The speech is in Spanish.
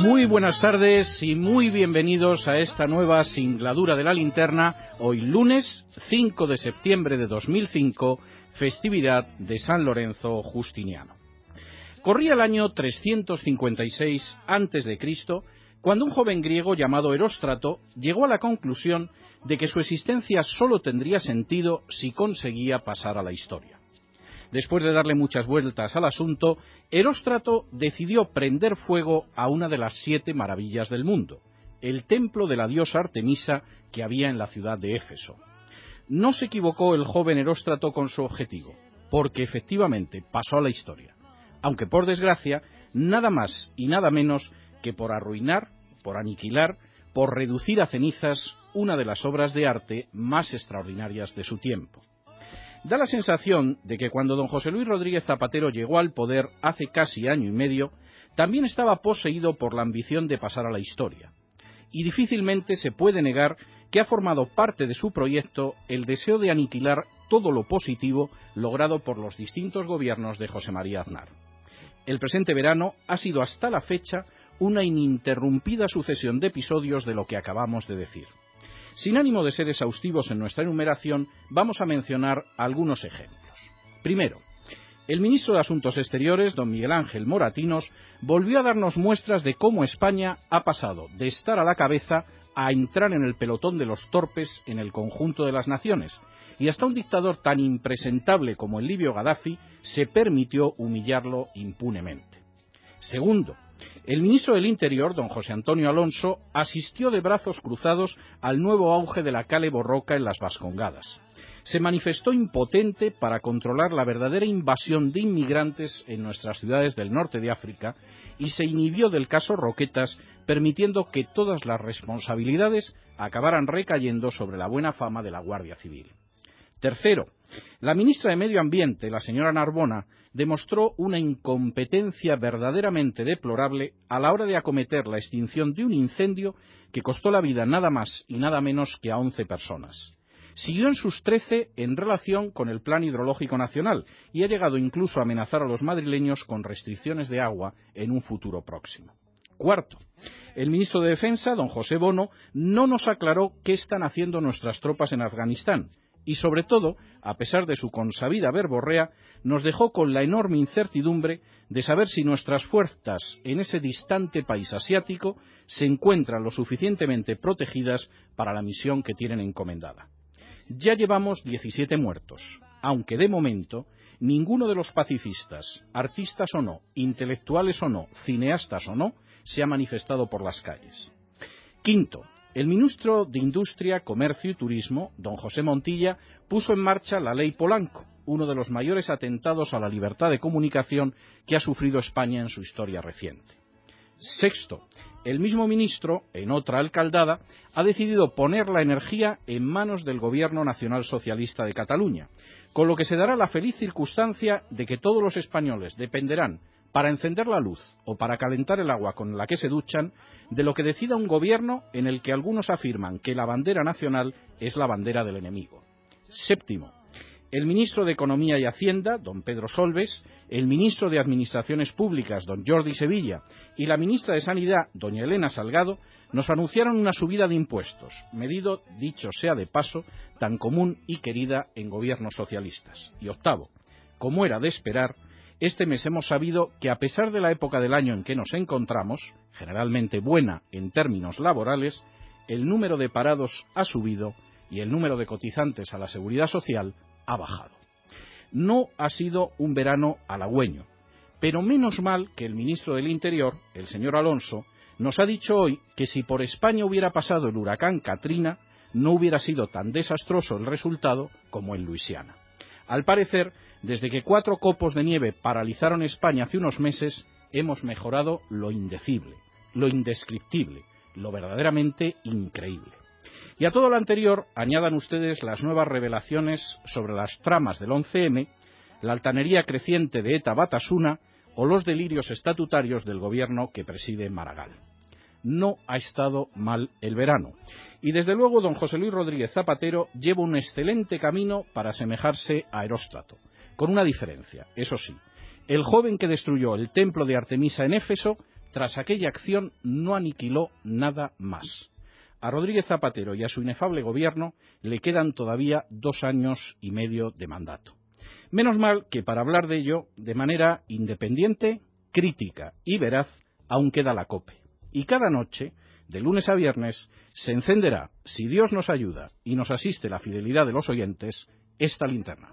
Muy buenas tardes y muy bienvenidos a esta nueva singladura de la linterna, hoy lunes 5 de septiembre de 2005, festividad de San Lorenzo Justiniano. Corría el año 356 a.C., cuando un joven griego llamado Eróstrato llegó a la conclusión de que su existencia solo tendría sentido si conseguía pasar a la historia. Después de darle muchas vueltas al asunto, Eróstrato decidió prender fuego a una de las 7 maravillas del mundo, el templo de la diosa Artemisa que había en la ciudad de Éfeso. No se equivocó el joven Eróstrato con su objetivo, porque efectivamente pasó a la historia, aunque por desgracia, nada más y nada menos que por arruinar, por aniquilar, por reducir a cenizas una de las obras de arte más extraordinarias de su tiempo. Da la sensación de que cuando don José Luis Rodríguez Zapatero llegó al poder hace casi año y medio, también estaba poseído por la ambición de pasar a la historia. Y difícilmente se puede negar que ha formado parte de su proyecto el deseo de aniquilar todo lo positivo logrado por los distintos gobiernos de José María Aznar. El presente verano ha sido hasta la fecha una ininterrumpida sucesión de episodios de lo que acabamos de decir. Sin ánimo de ser exhaustivos en nuestra enumeración, vamos a mencionar algunos ejemplos. Primero, el ministro de Asuntos Exteriores, don Miguel Ángel Moratinos, volvió a darnos muestras de cómo España ha pasado de estar a la cabeza a entrar en el pelotón de los torpes en el conjunto de las naciones, y hasta un dictador tan impresentable como el libio Gaddafi se permitió humillarlo impunemente. Segundo, el ministro del Interior, don José Antonio Alonso, asistió de brazos cruzados al nuevo auge de la Kale Borroka en las Vascongadas. Se manifestó impotente para controlar la verdadera invasión de inmigrantes en nuestras ciudades del norte de África y se inhibió del caso Roquetas, permitiendo que todas las responsabilidades acabaran recayendo sobre la buena fama de la Guardia Civil. Tercero, la ministra de Medio Ambiente, la señora Narbona, demostró una incompetencia verdaderamente deplorable a la hora de acometer la extinción de un incendio que costó la vida nada más y nada menos que a 11 personas. Siguió en sus 13 en relación con el Plan Hidrológico Nacional y ha llegado incluso a amenazar a los madrileños con restricciones de agua en un futuro próximo. Cuarto, el ministro de Defensa, don José Bono, no nos aclaró qué están haciendo nuestras tropas en Afganistán. Y sobre todo, a pesar de su consabida verborrea, nos dejó con la enorme incertidumbre de saber si nuestras fuerzas en ese distante país asiático se encuentran lo suficientemente protegidas para la misión que tienen encomendada. Ya llevamos 17 muertos, aunque de momento ninguno de los pacifistas, artistas o no, intelectuales o no, cineastas o no, se ha manifestado por las calles. Quinto, el ministro de Industria, Comercio y Turismo, don José Montilla, puso en marcha la Ley Polanco, uno de los mayores atentados a la libertad de comunicación que ha sufrido España en su historia reciente. Sexto, el mismo ministro, en otra alcaldada, ha decidido poner la energía en manos del Gobierno Nacional Socialista de Cataluña, con lo que se dará la feliz circunstancia de que todos los españoles dependerán, para encender la luz o para calentar el agua con la que se duchan, de lo que decida un gobierno en el que algunos afirman que la bandera nacional es la bandera del enemigo. Séptimo, el ministro de Economía y Hacienda, don Pedro Solbes, el ministro de Administraciones Públicas, don Jordi Sevilla, y la ministra de Sanidad, doña Elena Salgado, nos anunciaron una subida de impuestos, medido, dicho sea de paso, tan común y querida en gobiernos socialistas. Y octavo, como era de esperar, este mes hemos sabido que a pesar de la época del año en que nos encontramos, generalmente buena en términos laborales, el número de parados ha subido y el número de cotizantes a la Seguridad Social ha bajado. No ha sido un verano halagüeño, pero menos mal que el ministro del Interior, el señor Alonso, nos ha dicho hoy que si por España hubiera pasado el huracán Katrina, no hubiera sido tan desastroso el resultado como en Luisiana. Al parecer, desde que 4 copos de nieve paralizaron España hace unos meses, hemos mejorado lo indecible, lo indescriptible, lo verdaderamente increíble. Y a todo lo anterior añadan ustedes las nuevas revelaciones sobre las tramas del 11M, la altanería creciente de ETA Batasuna o los delirios estatutarios del gobierno que preside Maragall. No ha estado mal el verano. Y desde luego don José Luis Rodríguez Zapatero lleva un excelente camino para asemejarse a Eróstrato, con una diferencia, eso sí. El joven que destruyó el templo de Artemisa en Éfeso tras aquella acción no aniquiló nada más. A Rodríguez Zapatero y a su inefable gobierno le quedan todavía 2 años y medio de mandato. Menos mal que para hablar de ello, de manera independiente, crítica y veraz, aún queda la COPE. Y cada noche, de lunes a viernes, se encenderá, si Dios nos ayuda y nos asiste la fidelidad de los oyentes, esta linterna.